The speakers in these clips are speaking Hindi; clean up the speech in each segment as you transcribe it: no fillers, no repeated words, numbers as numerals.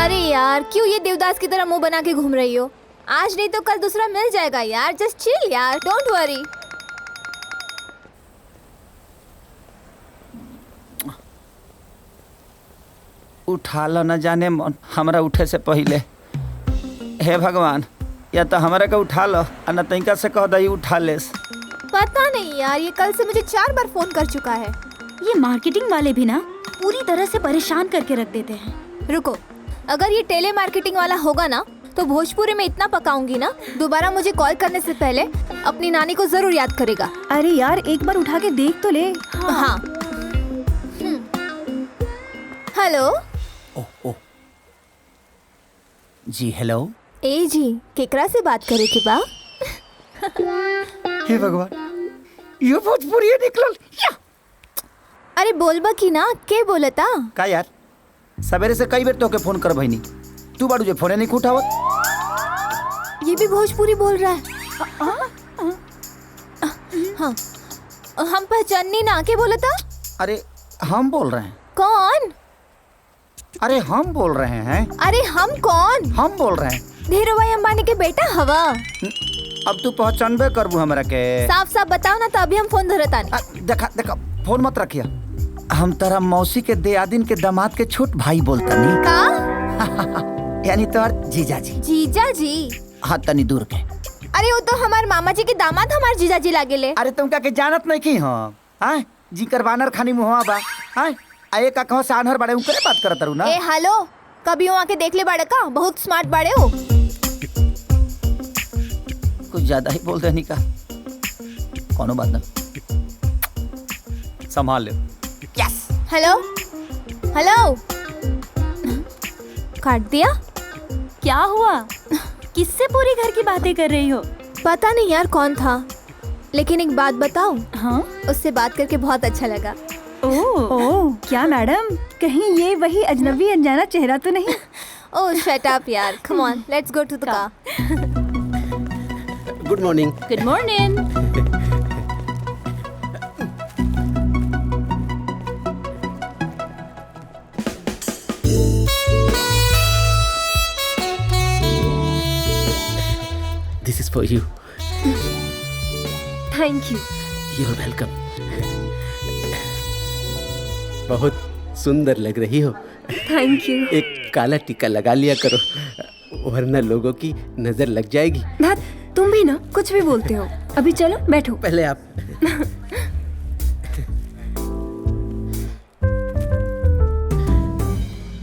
अरे यार क्यों ये देवदास की तरह मुंह बना के घूम रही हो? आज नहीं तो कल दूसरा मिल जाएगा यार। जस्ट चिल यार, डोंट वरी। उठा लो न जाने मन हमरा उठे से पहले। हे भगवान, या तो हमरा के उठा लो और न तनिका से कह दई उठा लेस। पता नहीं यार, ये कल से मुझे 4 बार फोन कर चुका है। ये मार्केटिंग वाले भी ना पूरी तरह से परेशान करके रख देते हैं। रुको, अगर ये टेली मार्केटिंग वाला होगा ना तो भोजपुरी में इतना पकाऊंगी ना, दोबारा मुझे कॉल करने से पहले अपनी नानी को जरूर याद करेगा। अरे यार एक बार उठा के देख तो ले। हाँ। हेलो। ओह जी हेलो। ए जी, केकरा से बात करे के बा? हे भगवान, ये भोजपुरी निकलल या। अरे बोलबा की ना, के बोलता? का यार, सवेरे से कई बेर तोके फोन कर भईनी, तू बाड़ू जे फोने नहीं उठावत। ये भी भोजपुरी बोल रहा है। हाँ, हम पहचाननी ना, के बोलता? अरे हम बोल रहे हैं। कौन? अरे हम बोल रहे हैं। अरे हम कौन? हम बोल रहे हैं। धीरूभाई अंबानी के बेटा हवा। अब तू पहचानबे करबू हमरा के। साफ साफ बताओ ना, तो अभी हम फोन धरतानी। देखा देखा, फोन मत रखिया। हम तारा मौसी के दियादिन के दामाद के छोट भाई बोलतनी। का? यानी तोर जीजा जी। जीजा जी? हाँ, तनी दूर के। अरे वो तो हमार मामा जी के दामाद हमार जीजा जी लागेले। अरे तुम के जानत नहीं की हम? हाँ, जी कर बानर खानी मुहवा बा। हाँ, आए का कहो से आनहर बड़े उनकरे बात करत रहू ना। ए हेलो, कभी वहाँ के देख ले बड़े का? बहुत स्मार्ट बड़े हो। कुछ ज्यादा ही बोल देनी का। कोनो बात ना, संभाल ले। यस। हेलो हेलो, काट दिया? क्या हुआ? किससे पूरी घर की बातें कर रही हो? पता नहीं यार कौन था, लेकिन एक बात बताऊं, हाँ? उससे बात करके बहुत अच्छा लगा। ओह, क्या मैडम, कहीं ये वही अजनबी अनजाना चेहरा तो नहीं? ओह शट अप यार, come on, let's go to the car. Good morning. Good morning. This is for you. Thank you. You are welcome. बहुत सुंदर लग रही हो। Thank you. एक काला टीका लगा लिया करो, वरना लोगों की नजर लग जाएगी। ना, तुम भी ना कुछ भी बोलते हो। अभी चलो बैठो। पहले आप।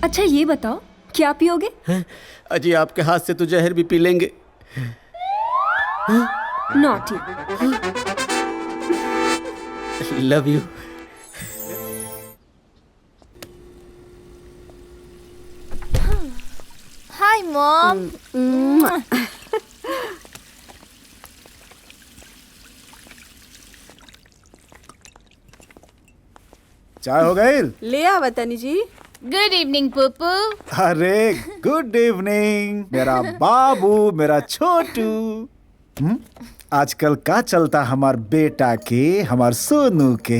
अच्छा ये बताओ, क्या पियोगे? अजी आपके हाथ से तो जहर भी पी लेंगे। Naughty. Love you. Hi mom. चाय हो गई? ले आ वतनी जी। Good evening पुप्पू। अरे गुड इवनिंग मेरा बाबू, मेरा छोटू। आजकल का चलता हमार बेटा के, हमार सोनू के?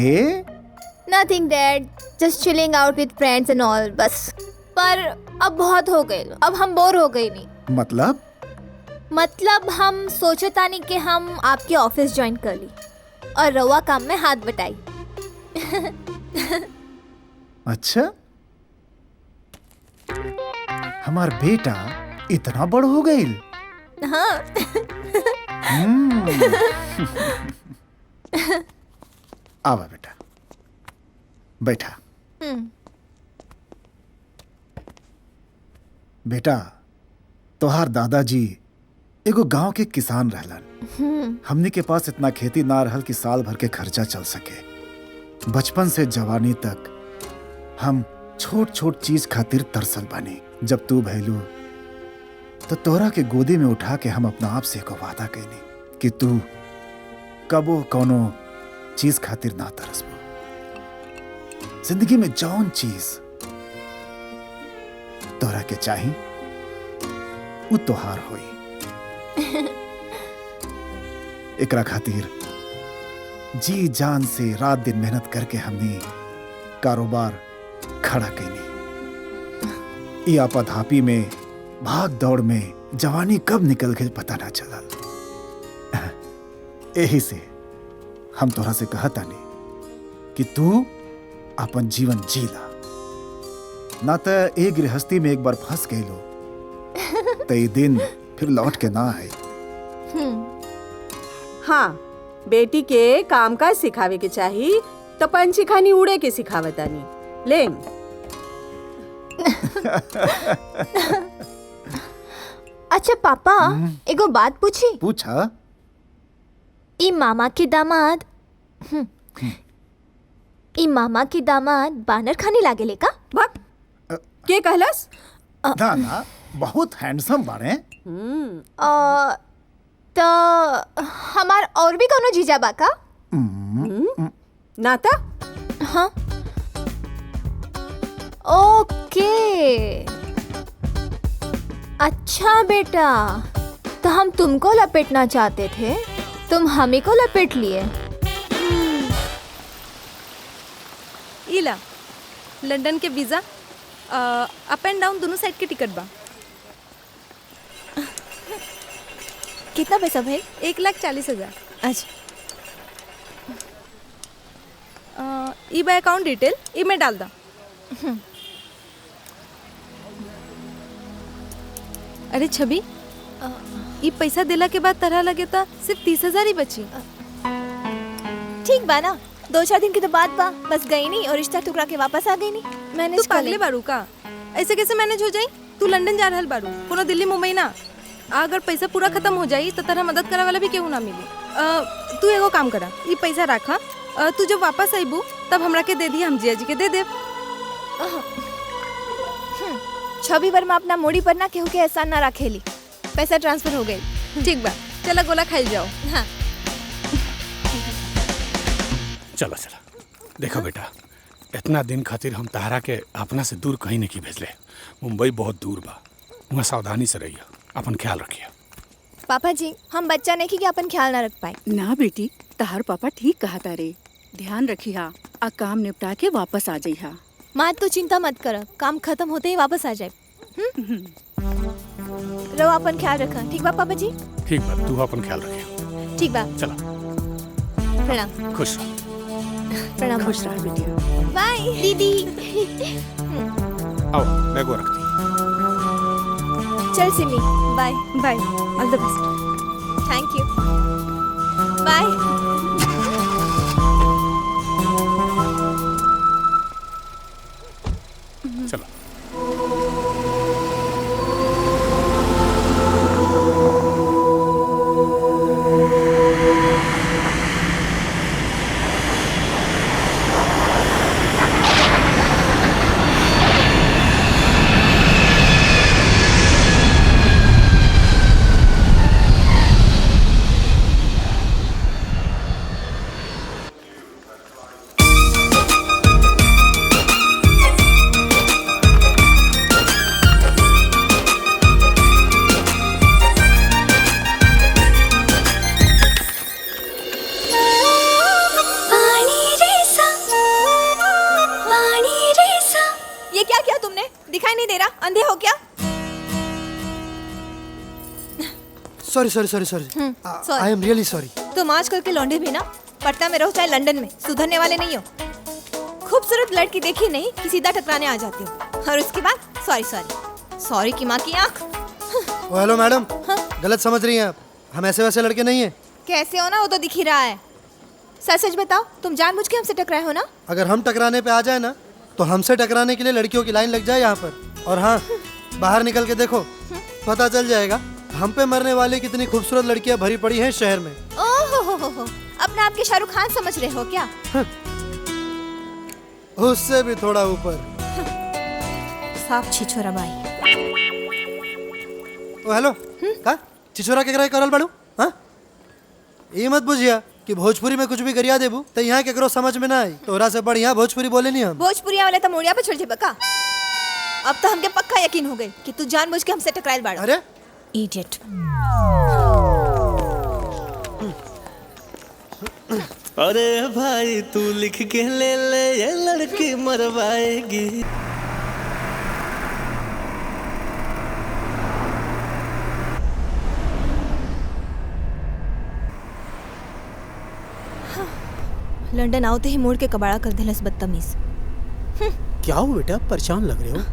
Nothing dad, just chilling out with friends and all, बस। पर अब बहुत हो गए, अब हम बोर हो गए नहीं। मतलब हम सोचे तानी कि हम आपके ऑफिस ज्वाइन कर ली और रवा काम में हाथ बटाई। अच्छा, हमार बेटा इतना बड़ हो गई? हाँ। आवा बेटा, बैठा। बेटा, तोहार दादाजी एगो गांव के किसान रहलन। हमनी के पास इतना खेती ना रहल कि साल भर के खर्चा चल सके। बचपन से जवानी तक हम छोट छोट चीज खातिर तरसल बनी। जब तू भैलू तो तोरा के गोदी में उठा के हम अपना आप से एको वादा कैनी कि तू कबो कोनो चीज खातिर ना तरसबो। जिंदगी में जौन चीज तोरा के चाही उ तोहार होई। एकरा खातिर जी जान से रात दिन मेहनत करके हमने कारोबार खड़ा कैनी। ये आपाधापी में भाग दौड़ में जवानी कब निकल गई पता ना चला। यही से हम तोरा से कहता नहीं कि तू अपन जीवन जीला, ना तो एक गृहस्थी में एक बार फंस गई लो तो ये दिन फिर लौट के ना आए। हाँ, बेटी के काम काज सिखावे के चाही तो पंछी खानी उड़े के सिखावतानी ले। अच्छा पापा, एगो बात पूछी। पूछा। ई मामा के दामाद बानर खाने लागेले का? भक के कहलस? ना ना, बहुत हैंडसम बाड़े। तो हमार और भी कोनो जीजा बा का? नाता? हाँ, ओके। अच्छा बेटा, तो हम तुमको लपेटना चाहते थे, तुम हमें को लपेट लिए। इला लंदन के वीज़ा, अप एंड डाउन दोनों साइड के टिकट बा। कितना पैसा भाई? 1,40,000। अच्छा, ई बाय अकाउंट डिटेल ई में डाल दा। अरे छवि, ई पैसा देला के बाद तरह लगे तो सिर्फ 30,000 ही बची। ठीक बा ना, 2-4 दिन की तो बात बा, बस गई नहीं और रिश्ता टुकरा के वापस आ गई नहीं। मैंने तू पागले बारू का? ऐसे कैसे मैनेज हो जाई? तू लंदन जा रहल बारू, कोनो दिल्ली मुंबई ना। अगर पैसा पूरा खत्म हो जाई तो तरह मदद करे वाला भी केहू ना मिली। तू एगो काम करा, ई पैसा रखा, तू जब वापस आईबू तब हमरा के दे दी, हम जिया जी के दे देब। छवि वर्मा अपना मोड़ी पर ना केहू के एहसान ना रखेली। पैसा ट्रांसफर हो गई। ठीक बा, चला गोला खाई जाओ। हाँ, चला चला। देखो बेटा, इतना दिन खातिर हम तहरा के अपना से दूर कहीं नहीं भेजले। मुंबई बहुत दूर बा, वहाँ सावधानी से रहिए, अपन ख्याल रखिए। पापा जी, हम बच्चा नहीं कि अपन ख्याल ना रख पाए। ना बेटी, तहार पापा ठीक कहा तारे। ध्यान रखिहा, आ काम निपटा के वापस आ जाइहा। माँ तो चिंता मत कर, काम खत्म होते ही वापस आ जाए। रहो, अपन ख्याल रखा। ठीक बा पापा जी? ठीक बा, तू अपन ख्याल रखिए। ठीक बा, चला, प्रणाम। खुश रह। प्रणाम। खुश रह बेटिया। बाय दीदी। आओ, बैग रखती। चल Simi, bye. Bye, all the best. Thank you, bye. चलो। ये क्या किया तुमने? दिखाई नहीं दे रहा? अंधे हो क्या? Sorry sorry sorry sorry, I am really sorry. तुम आजकल के लौंडे भी ना, पटना में रहो चाहे लंदन में, सुधरने वाले नहीं हो। खूबसूरत लड़की देखी नहीं कि सीधा टकराने आ जाती हो, और उसके बाद सॉरी सॉरी सॉरी की माँ की आँख। ओ हेलो मैडम, गलत समझ रही हैं आप, हम ऐसे वैसे लड़के नहीं हैं। कैसे हो ना, वो तो दिख ही रहा है। सच सच बताओ, तुम जानबूझ के हमसे टकराए हो ना? अगर हम टकराने पे आ जाए ना तो हमसे टकराने के लिए लड़कियों की लाइन लग जाए यहाँ पर। और हाँ, बाहर निकल के देखो, पता चल जाएगा हम पे मरने वाली कितनी खूबसूरत लड़कियाँ भरी पड़ी हैं शहर में। ओहो, अपना आपके शाहरुख खान समझ रहे हो क्या? उससे भी थोड़ा ऊपर। साफ छिछोरा भाई। ओ हेलो, का चिचोरा के करल बड़ू? हाँ, ये मत बुझिया कि भोजपुरी में कुछ भी गरिया देबू तो यहाँ केकरो समझ में ना आई। तोरा से बढ़िया भोजपुरी बोले नहीं हम। भोजपुरिया वाले तो मोड़िया पे छोड़ बका। अब तो हमके पक्का यकीन हो गई कि तू जानबूझ के हमसे टकराइल बाड़ा। अरे इडियट। अरे भाई तू लिख के ले ले, ये लड़की मरवाएगी। लंदन आओते ही मोड़ के कबाड़ा कर देलस बदतमीज। क्या हो बेटा, परेशान लग रहे हो?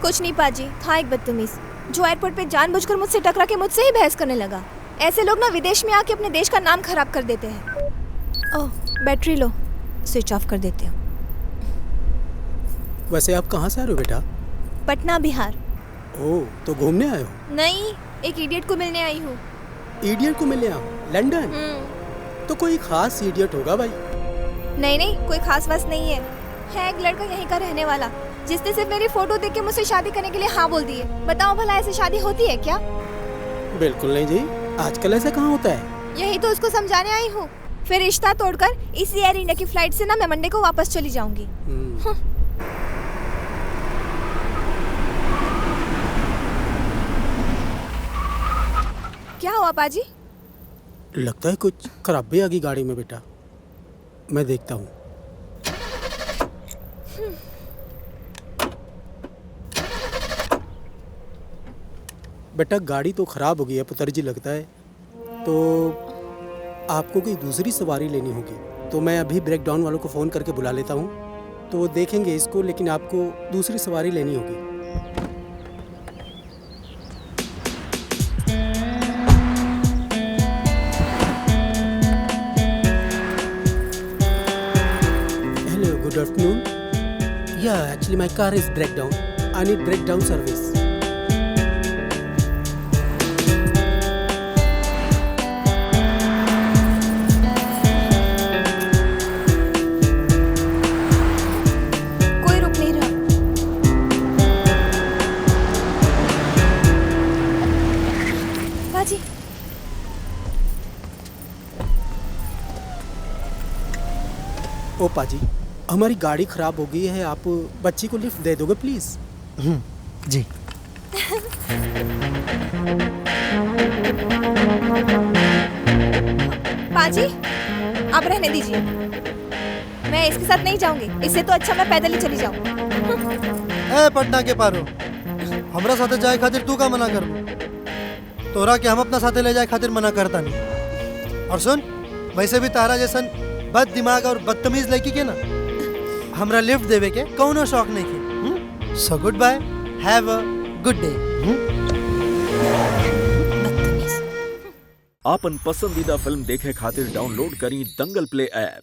कुछ नहीं पाजी, था एक बदतमीज जो एयरपोर्ट पे जानबूझकर मुझसे टकरा के मुझसे ही बहस करने लगा। ऐसे लोग ना विदेश में आके अपने देश का नाम खराब कर देते हैं। ओह, बैटरी लो, स्विच ऑफ कर देते हो। वैसे आप कहाँ से आ रहे हो बेटा? पटना, बिहार। ओह, तो घूमने आए हो? नहीं, एक इडियट को मिलने आई हूँ। इडियट को मिलने आओ? लंदन? तो कोई खास इडियट होगा भाई। नहीं नहीं, कोई खास बात नहीं है एक लड़का यहीं का रहने वाला जिसने सिर्फ मेरी फोटो देख के मुझसे शादी करने के लिए हाँ बोल दी है। बताओ भला ऐसे शादी होती है क्या? बिल्कुल नहीं जी, आजकल ऐसा कहाँ होता है। यही तो उसको समझाने आई हूँ। फिर रिश्ता तोड़कर इसी एयर इंडिया की फ्लाइट से ना मैं मंडे को वापस चली जाऊंगी। क्या हुआ पाजी? लगता है कुछ खराबी आ गई गाड़ी में बेटा, मैं देखता हूँ। बेटा गाड़ी तो खराब हो गई है पुत्र जी, लगता है तो आपको कोई दूसरी सवारी लेनी होगी। तो मैं अभी ब्रेक डाउन वालों को फ़ोन करके बुला लेता हूँ, तो वो देखेंगे इसको, लेकिन आपको दूसरी सवारी लेनी होगी। Hello, good afternoon. या actually my car is break down, I need break down service. ओ पाजी, हमारी गाड़ी खराब हो गई है, आप बच्ची को लिफ्ट दे दोगे प्लीज? जी। पाजी, आप रहने दीजिए, मैं इसके साथ नहीं जाऊंगी। इससे तो अच्छा मैं पैदल ही चली जाऊं। ए पटना के पारो, हमरा साथे जाए खातिर तू का मना कर? तोरा के हम अपना साथे ले जाए खातिर मना करता नहीं। और सुन, वैसे भी तारा जैसन बद दिमाग और बदतमीज लड़की के ना हमरा लिफ्ट देवे के कौनो शौक नहीं के। So good bye, have a good day. आपन पसंदीदा फिल्म देखे खातिर डाउनलोड करी दंगल प्ले ऐप।